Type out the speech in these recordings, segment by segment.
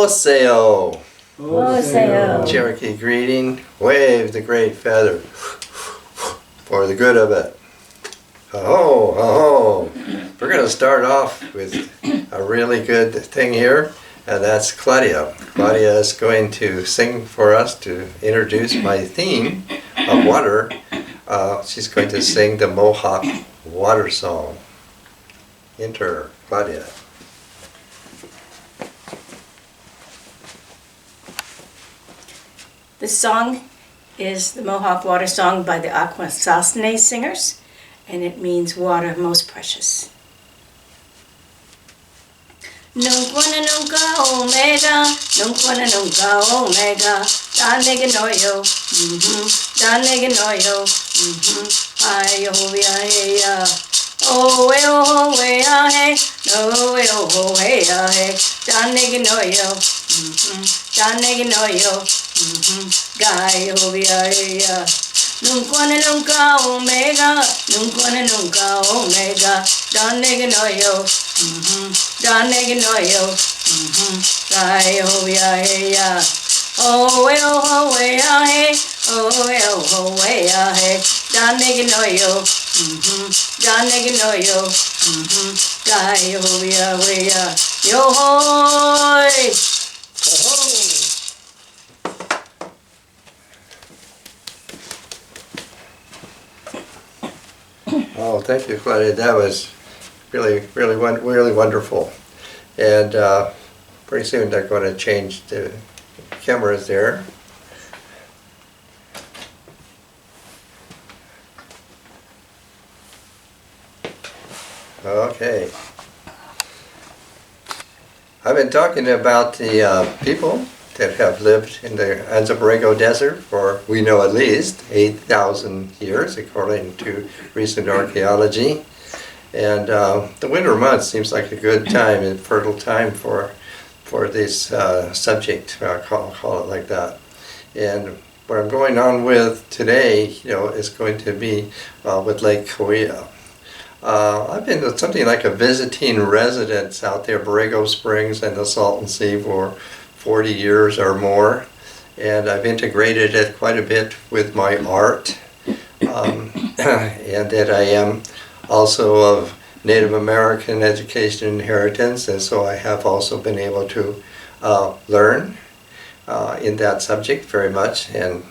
Oseo. Oseo. Cherokee greeting. Wave the great feather for the good of it. Ho ho. We're going to start off with a really good thing here, and that's Claudia. Claudia is going to sing for us to introduce my theme of water. She's going to sing the Mohawk water song. Enter Claudia. This song is the Mohawk water song by the Akwesasne singers, and it means water most precious. Nunkwana nunka omega, nunkwana nunka omega, danega noyo, danega noyo, ayo ya, oh we hey, no we hey, danega noyo, danega noyo, gayo ya. Nunkwana nunka omega, nunkwana nunka omega, danega noyo, danega noyo, gayo ya. Oh we hey, oh we hey, danega noyo, danega noyo, gayo ya. Yo hoy. Oh, thank you, Claudia. That was really wonderful. And pretty soon they're going to change the cameras there. Okay. I've been talking about the people that have lived in the Anza Borrego Desert for, we know, at least 8,000 years, according to recent archaeology. And the winter months seems like a good time, a fertile time for this subject, call it like that. And what I'm going on with today, is going to be with Lake Cahuilla. I've been something like a visiting resident out there, Borrego Springs and the Salton Sea, for 40 years or more, and I've integrated it quite a bit with my art, and that I am also of Native American education and inheritance, and so I have also been able to learn in that subject very much and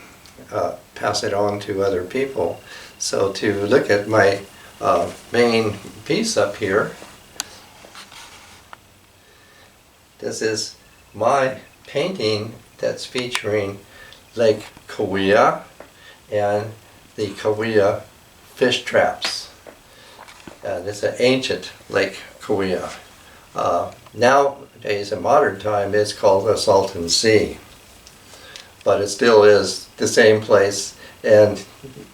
pass it on to other people. So to look at my main piece up here, this is my painting that's featuring Lake Cahuilla and the Cahuilla fish traps. And it's an ancient Lake Cahuilla. Nowadays, in modern time, it's called the Salton Sea. But it still is the same place, and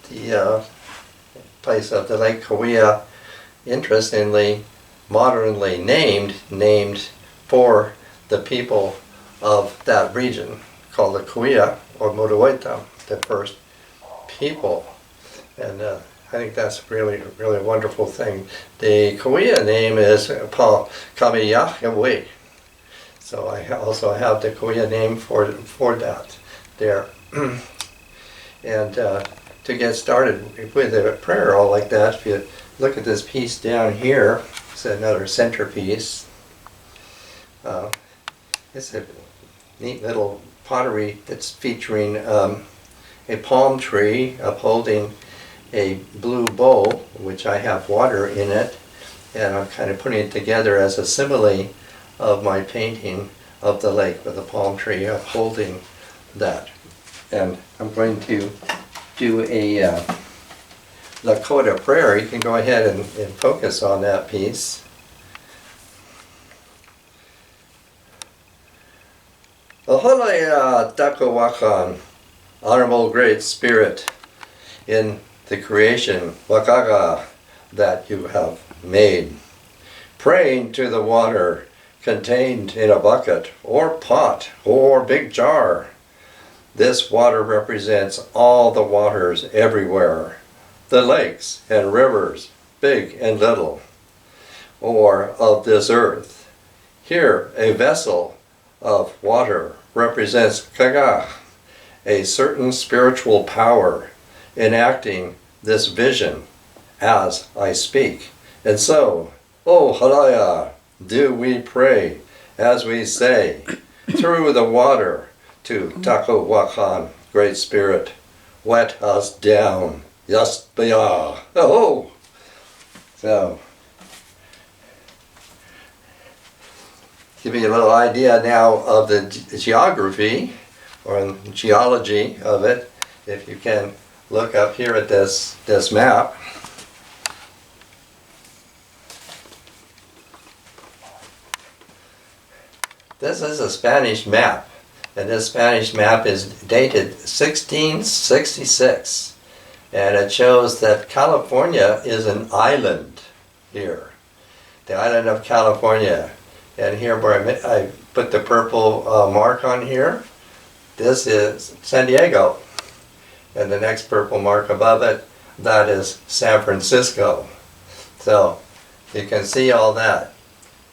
the place of the Lake Cahuilla, interestingly, modernly named for the people of that region, called the Cahuilla or Modoita, the first people. And I think that's really a wonderful thing. The Cahuilla name is Cahuilla. So I also have the Cahuilla name for that there. And to get started with a prayer all like that, if you look at this piece down here, it's another centerpiece. It's a neat little pottery that's featuring a palm tree upholding a blue bowl, which I have water in it, and I'm kind of putting it together as a simile of my painting of the lake with a palm tree upholding that. And I'm going to do a Lakota prayer. You can go ahead and focus on that piece. Aholaya Dakowakan, Honorable Great Spirit, in the creation, Wakaga, that you have made. Praying to the water contained in a bucket or pot or big jar. This water represents all the waters everywhere, the lakes and rivers, big and little, or of this earth. Here, a vessel of water represents Kaga, a certain spiritual power enacting this vision as I speak. And so, O Halaya, do we pray as we say, through the water to Taco Wakan, Great Spirit, wet us down. Yasbaya. Oh! So, give you a little idea now of the geography or geology of it. If you can look up here at this map. This is a Spanish map, and this Spanish map is dated 1666, and it shows that California is an island here, the island of California. And here where I put the purple mark on here, this is San Diego, and the next purple mark above it, that is San Francisco. So you can see all that.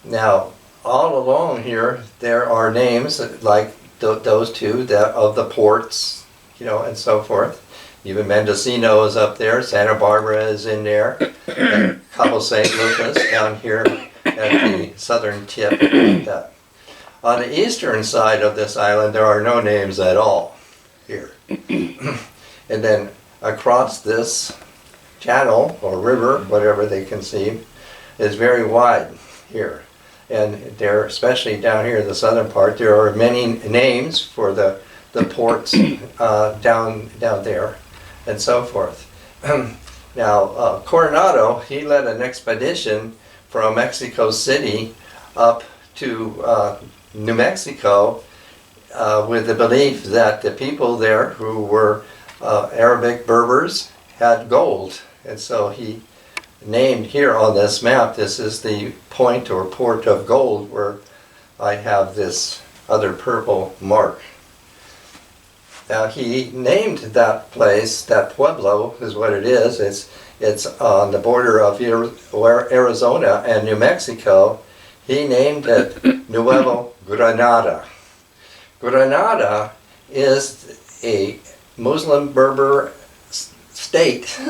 Now, all along here, there are names like those two of the ports, you know, and so forth. Even Mendocino is up there, Santa Barbara is in there, and Cabo St. Lucas down here at the southern tip. On the eastern side of this island, there are no names at all here. And then across this channel, or river, whatever they conceive, is very wide here. And there, especially down here in the southern part, there are many names for the ports down there, and so forth. Now, Coronado, he led an expedition from Mexico City up to New Mexico with the belief that the people there who were Arabic Berbers had gold. And so he named here on this map, this is the point or port of gold where I have this other purple mark. Now he named that place, that pueblo is what it is. It's on the border of Arizona and New Mexico. He named it Nuevo Granada. Granada is a Muslim Berber state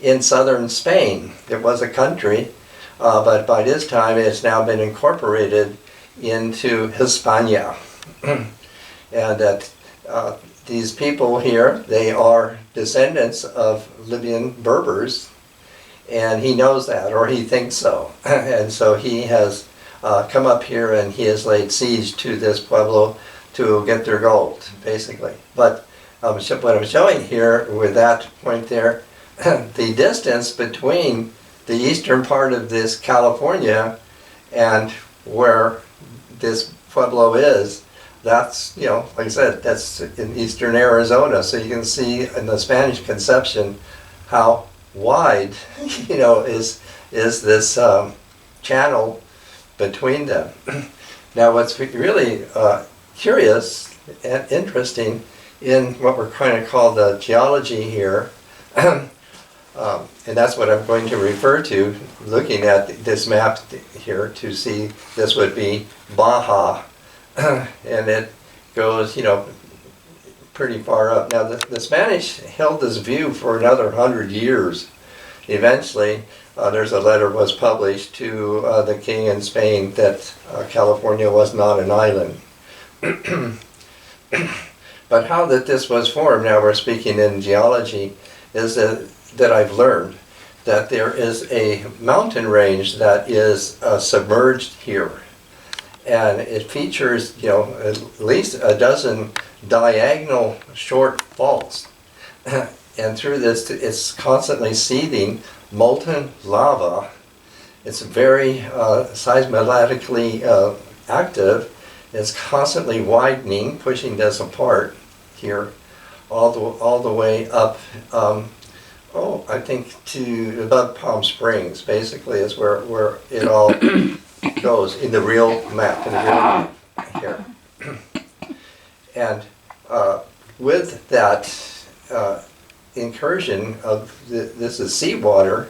in southern Spain. It was a country, but by this time it's now been incorporated into Hispania. And that these people here, they are descendants of Libyan Berbers, and he knows that, or he thinks so. And so he has come up here and he has laid siege to this pueblo to get their gold, basically. But what I'm showing here with that point there, the distance between the eastern part of this California and where this pueblo is, that's, you know, like I said, that's in eastern Arizona. So you can see in the Spanish conception how wide, you know, is this channel between them. Now what's really curious and interesting in what we're kind of call the geology here, and that's what I'm going to refer to looking at this map here to see, this would be Baja, and it goes, you know, pretty far up. Now the Spanish held this view for another 100 years. Eventually, there's a letter was published to the king in Spain that California was not an island. But how that this was formed, now we're speaking in geology, is that I've learned that there is a mountain range that is submerged here. And it features, you know, at least a dozen diagonal short faults. And through this, it's constantly seething molten lava. It's very seismologically active. It's constantly widening, pushing this apart here, all the way up, I think to above Palm Springs, basically, is where it all goes in the real map, here. And with that incursion of this is seawater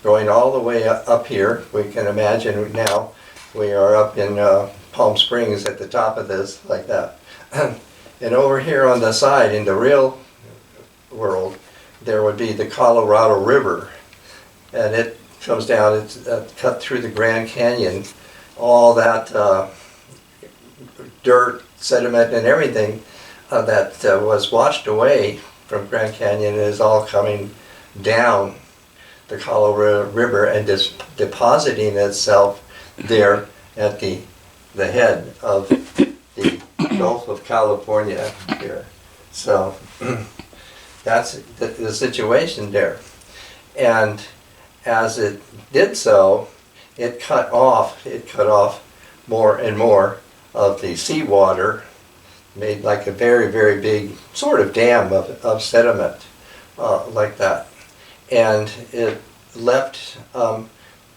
going all the way up here. We can imagine now we are up in Palm Springs at the top of this, like that. And over here on the side, in the real world, there would be the Colorado River. And it comes down, it's cut through the Grand Canyon. All that dirt, sediment, and everything that was washed away from Grand Canyon is all coming down the Colorado River and just depositing itself there at the head of the Gulf of California here. So that's the situation there. And as it did so, it cut off more and more of the seawater, made like a very, very big sort of dam of sediment like that. And it left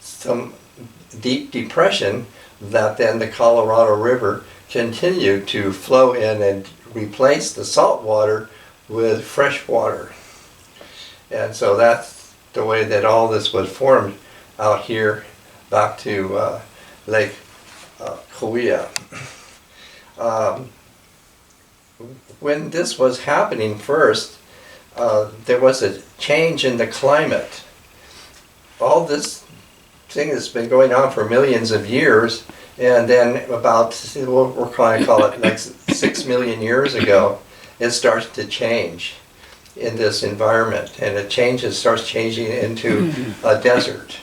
some deep depression that then the Colorado River continued to flow in and replace the salt water with fresh water. And so that's the way that all this was formed out here back to Lake Cahuilla. When this was happening first, there was a change in the climate. All this thing has been going on for millions of years, and then about, we're going to call it like 6 million years ago, it starts to change in this environment, and it starts changing into a desert.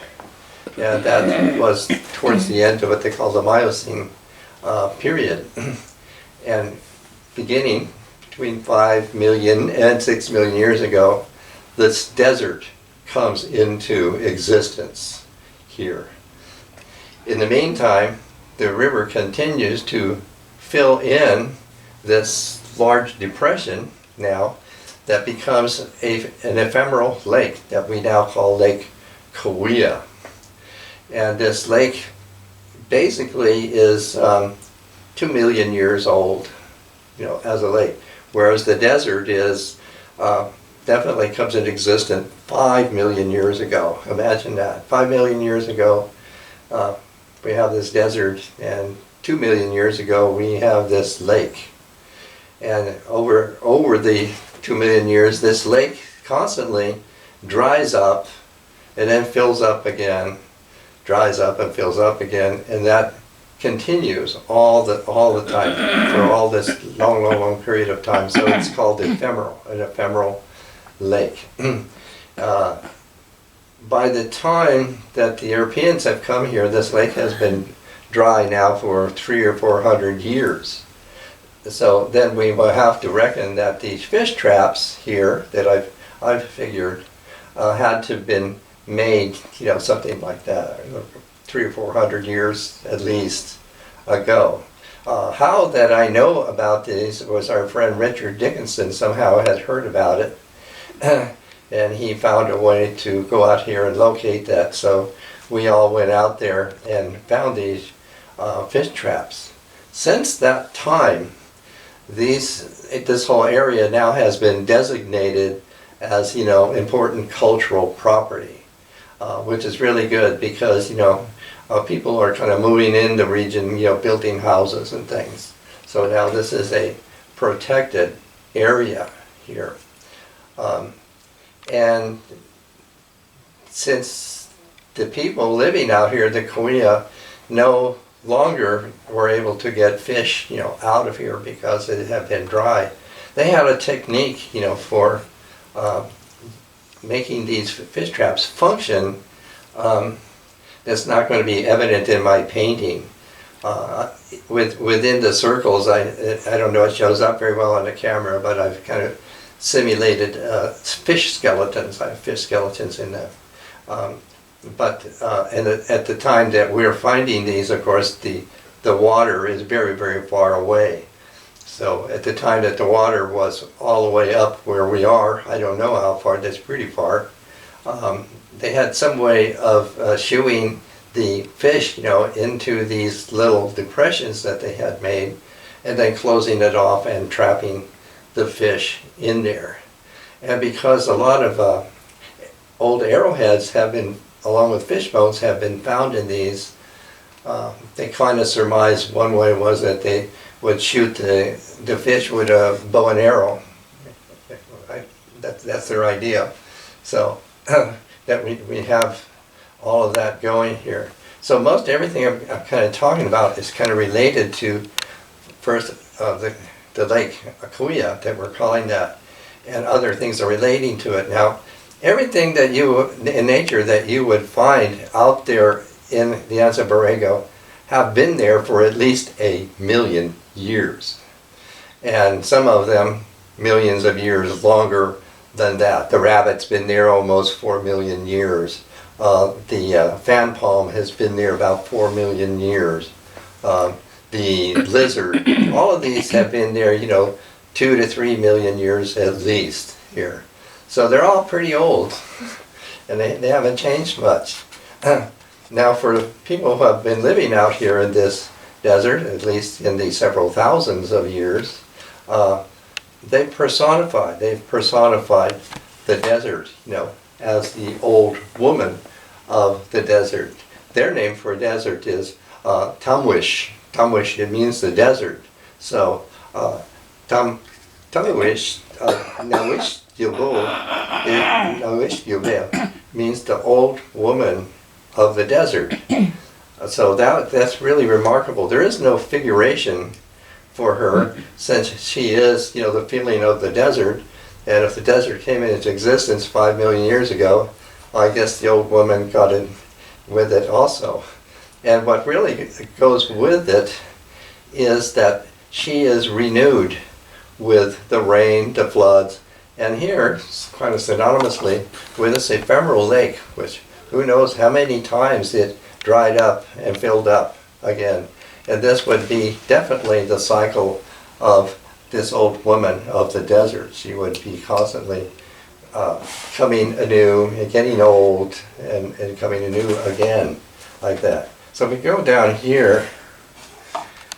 And that was towards the end of what they call the Miocene period. And beginning between 5 million and 6 million years ago, this desert comes into existence here. In the meantime, the river continues to fill in this large depression now that becomes an ephemeral lake that we now call Lake Cahuilla. And this lake basically is 2 million years old, as a lake, whereas the desert is definitely comes into existence 5 million years ago. Imagine that. 5 million years ago, we have this desert, and 2 million years ago, we have this lake. And over the 2 million years, this lake constantly dries up and then fills up again, dries up and fills up again, and that continues all the time for all this long period of time. So it's called an ephemeral lake. By the time that the Europeans have come here, this lake has been dry now for 300 or 400 years. So then we will have to reckon that these fish traps here that I've figured had to have been made, something like that, 300 or 400 years at least ago. How that I know about these was our friend Richard Dickinson somehow had heard about it, and he found a way to go out here and locate that. So we all went out there and found these fish traps. Since that time, this whole area now has been designated as important cultural property, which is really good because people are kind of moving in the region, building houses and things. So now this is a protected area here. And since the people living out here, the Cahuilla, no longer were able to get fish, out of here because it had been dry, they had a technique, for making these fish traps function. That's not going to be evident in my painting. Within the circles, I don't know, it shows up very well on the camera, but I've kind of simulated fish skeletons. I have fish skeletons in there. And at the time that we're finding these, of course, the water is very, very far away. So at the time that the water was all the way up where we are, I don't know how far, that's pretty far, they had some way of shooing the fish, into these little depressions that they had made, and then closing it off and trapping the fish in there. And because a lot of old arrowheads have been, along with fish bones, have been found in these they kind of surmised one way was that they would shoot the fish with a bow and arrow. That's their idea. So that we have all of that going here. So most everything I'm kind of talking about is kind of related to first the lake Cahuilla that we're calling that, and other things are relating to it. Now, everything that you in nature that you would find out there in the Anza Borrego have been there for at least 1,000,000 years, and some of them millions of years longer than that. The rabbit's been there almost 4,000,000 years. The fan palm has been there about 4,000,000 years. The lizard, all of these have been there, 2 to 3 million years at least here. So they're all pretty old, and they haven't changed much. Now, for people who have been living out here in this desert, at least in the several thousands of years, they've personified the desert, as the old woman of the desert. Their name for desert is Tamwish. Tamwish, it means the desert. So Tamwish, Nawish Yubo, Nawish Yubel means the old woman of the desert. So that's really remarkable. There is no figuration for her, since she is, the feeling of the desert. And if the desert came into existence 5 million years ago, I guess the old woman got in with it also. And what really goes with it is that she is renewed with the rain, the floods, and here, kind of synonymously, with this ephemeral lake, which who knows how many times it dried up and filled up again. And this would be definitely the cycle of this old woman of the desert. She would be constantly coming anew and getting old and coming anew again, like that. So if we go down here,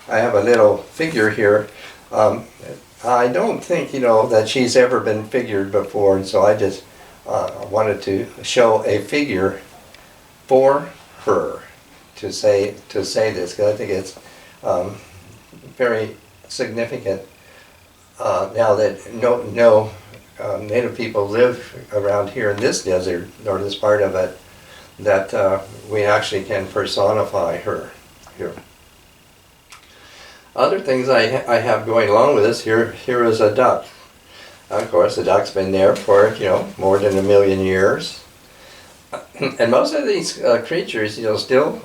I have a little figure here. I don't think, that she's ever been figured before, and so I just wanted to show a figure for her to say this, because I think it's very significant now that no native people live around here in this desert, or this part of it, that we actually can personify her here. Other things I have going along with this, here is a duck. Of course, the duck's been there for, more than 1,000,000 years. And most of these creatures, still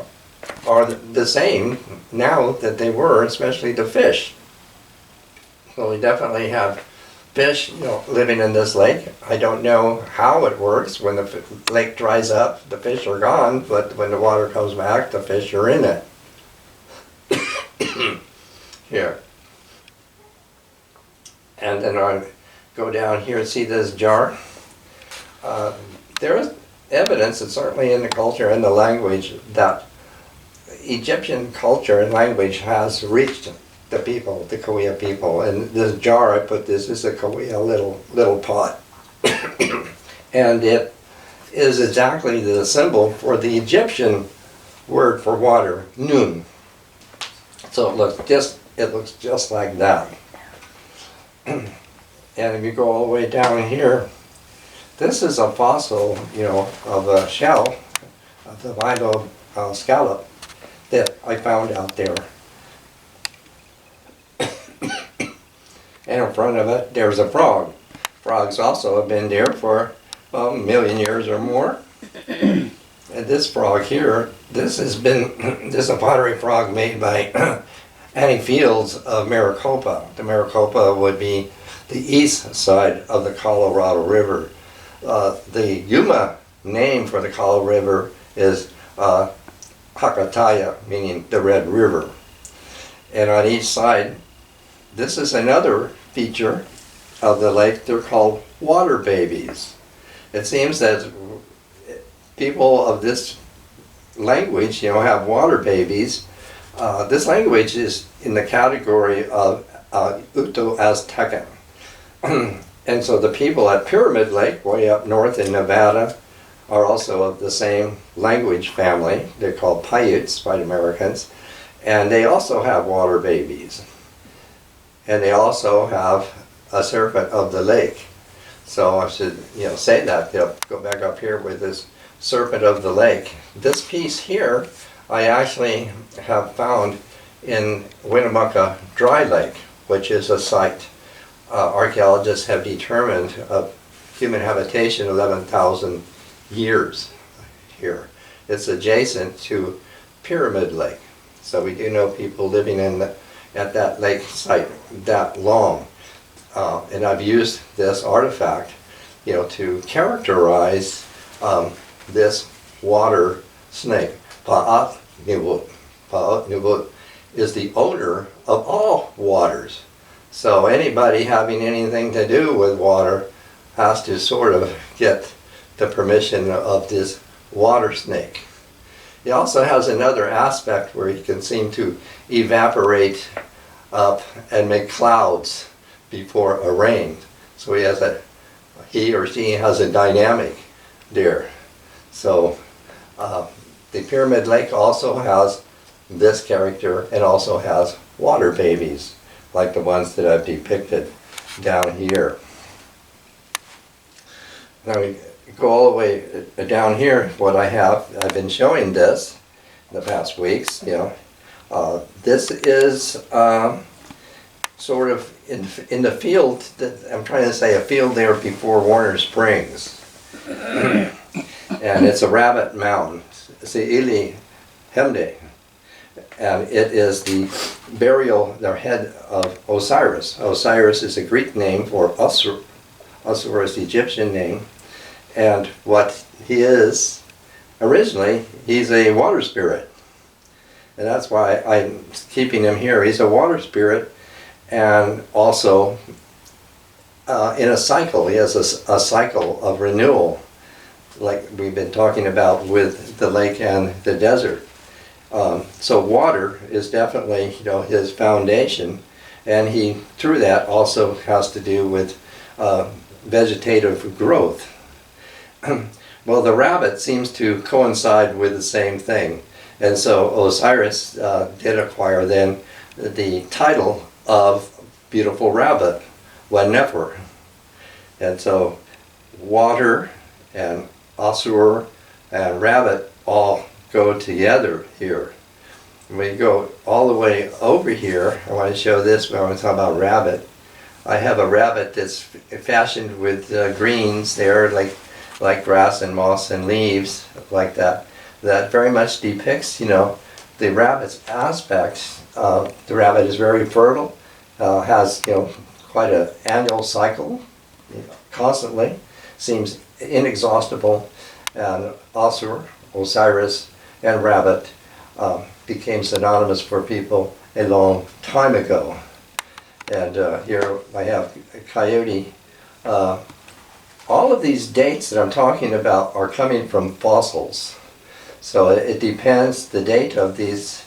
are the same now that they were, especially the fish. So we definitely have fish, living in this lake. I don't know how it works. When the lake dries up, the fish are gone, but when the water comes back, the fish are in it. Here. And then I go down here and see this jar. There is evidence, and certainly in the culture and the language, that Egyptian culture and language has reached the people, the Cahuilla people. And this jar, I put this is a Cahuilla little pot. And it is exactly the symbol for the Egyptian word for water, nun. So it looks just like that. And if you go all the way down here, this is a fossil, of a shell, of the vital scallop that I found out there. And in front of it, there's a frog. Frogs also have been there for 1,000,000 years or more. And this frog here, this is a pottery frog made by Annie Fields of Maricopa. The Maricopa would be the east side of the Colorado River. The Yuma name for the Colorado River is Hakataya, meaning the Red River. And on each side, this is another feature of the lake. They're called water babies. It seems that people of this language, have water babies. This language is in the category of Uto-Aztecan. And so the people at Pyramid Lake, way up north in Nevada, are also of the same language family. They're called Paiutes by the Americans. And they also have water babies. And they also have a serpent of the lake. So I should, say that. Go back up here with this serpent of the lake. This piece here, I actually have found in Winnemucca Dry Lake, which is a site archaeologists have determined of human habitation 11,000 years here. It's adjacent to Pyramid Lake. So we do know people living at that lake site that long. And I've used this artifact, to characterize this water snake. Pa'at-nibut. Pa'at-nibut is the owner of all waters. So anybody having anything to do with water has to sort of get the permission of this water snake. He also has another aspect where he can seem to evaporate up and make clouds before a rain. So he or she has a dynamic there. So the Pyramid Lake also has this character and also has water babies, like the ones that I've depicted down here. Now we go all the way down here. What I've been showing this in the past weeks. This is sort of in the field that I'm trying to say, a field there before Warner Springs, and it's a rabbit mountain, Se'ili Hemde, and it is the head of Osiris. Osiris is a Greek name for Osir. Osir is the Egyptian name, and what he is originally, he's a water spirit, and that's why I'm keeping him here. He's a water spirit, and also in a cycle. He has a cycle of renewal, like we've been talking about with the lake and the desert. So water is definitely, his foundation, and he, through that, also has to do with vegetative growth. Well, the rabbit seems to coincide with the same thing, and so Osiris did acquire then the title of beautiful rabbit, Wanefer. And so water and Asur and rabbit all go together here. When we go all the way over here, I want to show this when I want to talk about rabbit. I have a rabbit that's fashioned with greens there, like grass and moss and leaves, like that. That very much depicts, the rabbit's aspects. The rabbit is very fertile, has, quite an annual cycle, constantly, seems inexhaustible, and Asur, Osiris, and rabbit became synonymous for people a long time ago. And here I have Coyote. All of these dates that I'm talking about are coming from fossils. So it depends, the date of these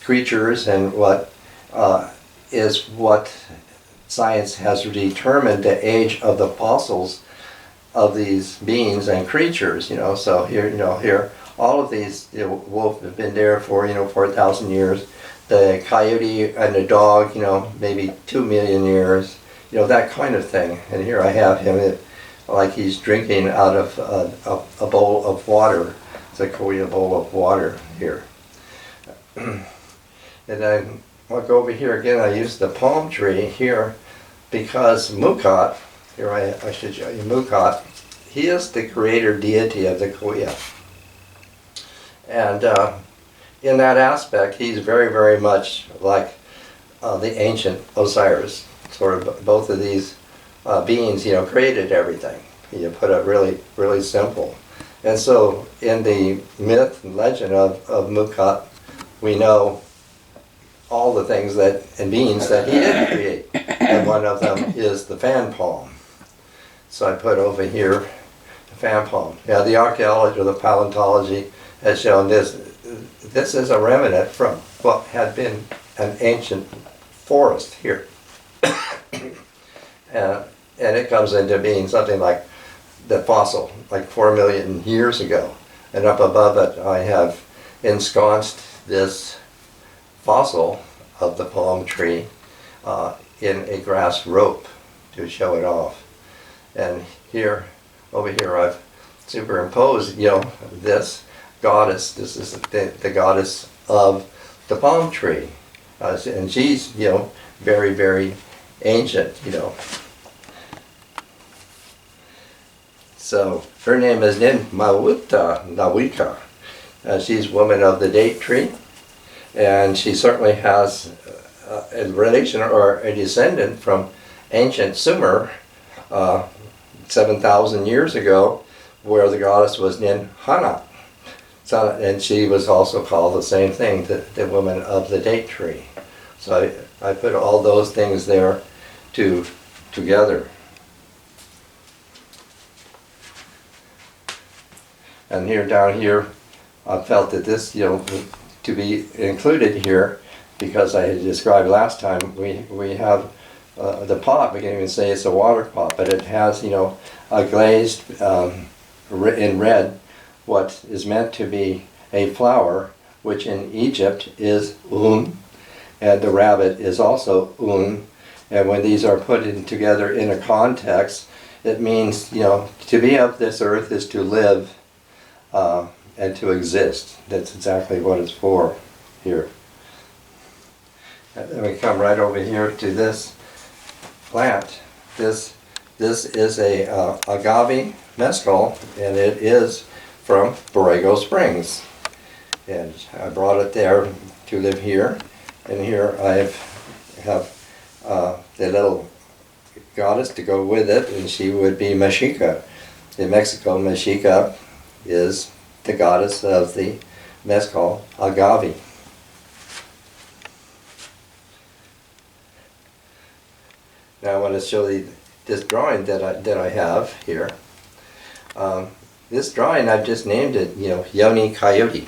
creatures and what science has determined the age of the fossils of these beings and creatures. So here all of these, wolf have been there for 4,000 years. The coyote and the dog, maybe 2 million years. That kind of thing. And here I have him, like he's drinking out of a bowl of water. It's a Cahuilla bowl of water here. And then I'll go over here again. I use the palm tree here because Mukot, here I should show you Mukot, he is the creator deity of the Cahuilla. And in that aspect, he's very, very much like the ancient Osiris. Sort of both of these beings, created everything. You put it really, really simple. And so in the myth and legend of Mukot, we know all the things and beings that he did create. And one of them is the fan palm. So I put over here the fan palm. Now the archaeology or the paleontology has shown this. This is a remnant from what had been an ancient forest here. And it comes into being something like the fossil, like 4 million years ago. And up above it, I have ensconced this fossil of the palm tree in a grass rope to show it off. And here, over here, I've superimposed, this goddess. This is the goddess of the palm tree. And she's, very, very ancient, So her name is Ninmawuta Nawika. She's woman of the date tree, and she certainly has a relation or a descendant from ancient Sumer, 7,000 years ago, where the goddess was Ninhana. So, and she was also called the same thing, the woman of the date tree. So I put all those things there together. And here, down here, I felt that this, to be included here, because I had described last time, we have the pot. We can even say it's a water pot, but it has, a glazed in red, what is meant to be a flower, which in Egypt is and the rabbit is also and when these are put together in a context, it means, to be of this earth is to live and to exist. That's exactly what it's for here. And then we come right over here to this plant. This is a agave mescal, and it is from Borrego Springs. And I brought it there to live here. And here I have the little goddess to go with it, and she would be Mexica. In Mexico, Mexica is the goddess of the mezcal agave. Now I want to show you this drawing that I have here. This drawing, I've just named it, Yoni Coyote,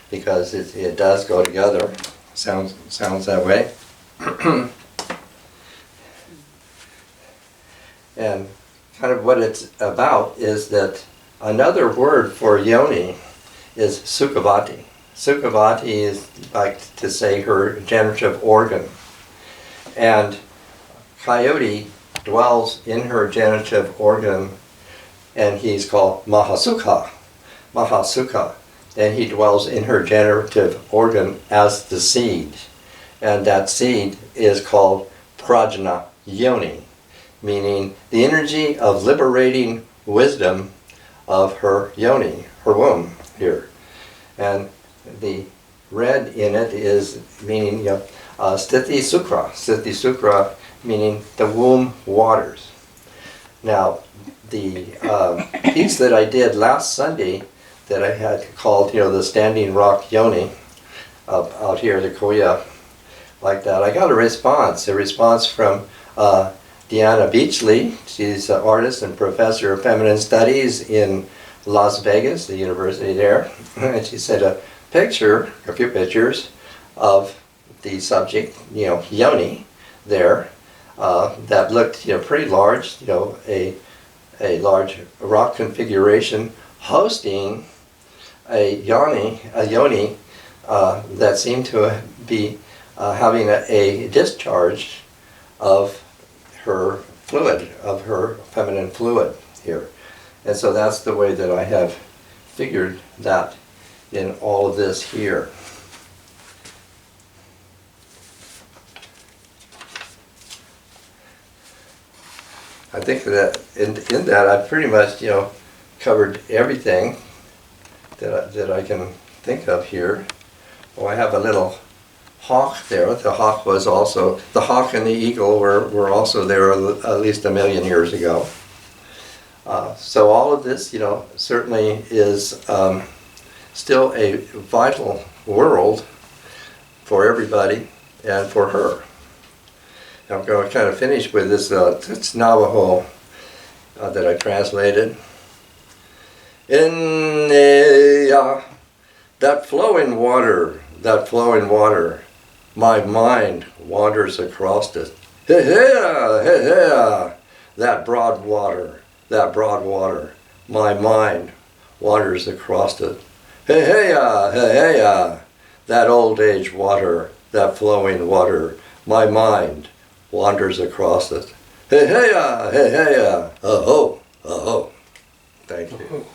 because it does go together. Sounds that way. And kind of what it's about is that another word for yoni is Sukhavati. Sukhavati is like to say her generative organ. And Coyote dwells in her generative organ, and he's called Mahasukha. Mahasukha. And he dwells in her generative organ as the seed. And that seed is called Prajna Yoni, meaning the energy of liberating wisdom of her yoni, her womb here. And the red in it is meaning Sthiti Sukra. Sthiti Sukra meaning the womb waters. Now, the piece that I did last Sunday that I had called, the Standing Rock Yoni out here, the Cahuilla, like that. I got a response from Deanna Beachley. She's an artist and professor of feminine studies in Las Vegas, the university there. And she sent a few pictures of the subject, Yoni there, that looked, pretty large, a large rock configuration hosting a yoni that seemed to be having a discharge of her fluid, of her feminine fluid here. And so that's the way that I have figured that in all of this here. I think that in that I've pretty much, covered everything that I can think of here. Oh, I have a little hawk there. The hawk was also, the hawk and the eagle were also there at least 1 million years ago. So all of this, certainly is still a vital world for everybody and for her. I'm going to kind of finish with this it's Navajo that I translated. In that flowing water, my mind wanders across it. That broad water, my mind wanders across it. Hey, hey, that old age water, that flowing water, my mind wanders across it. Hey, hey, oh, oh. Thank you.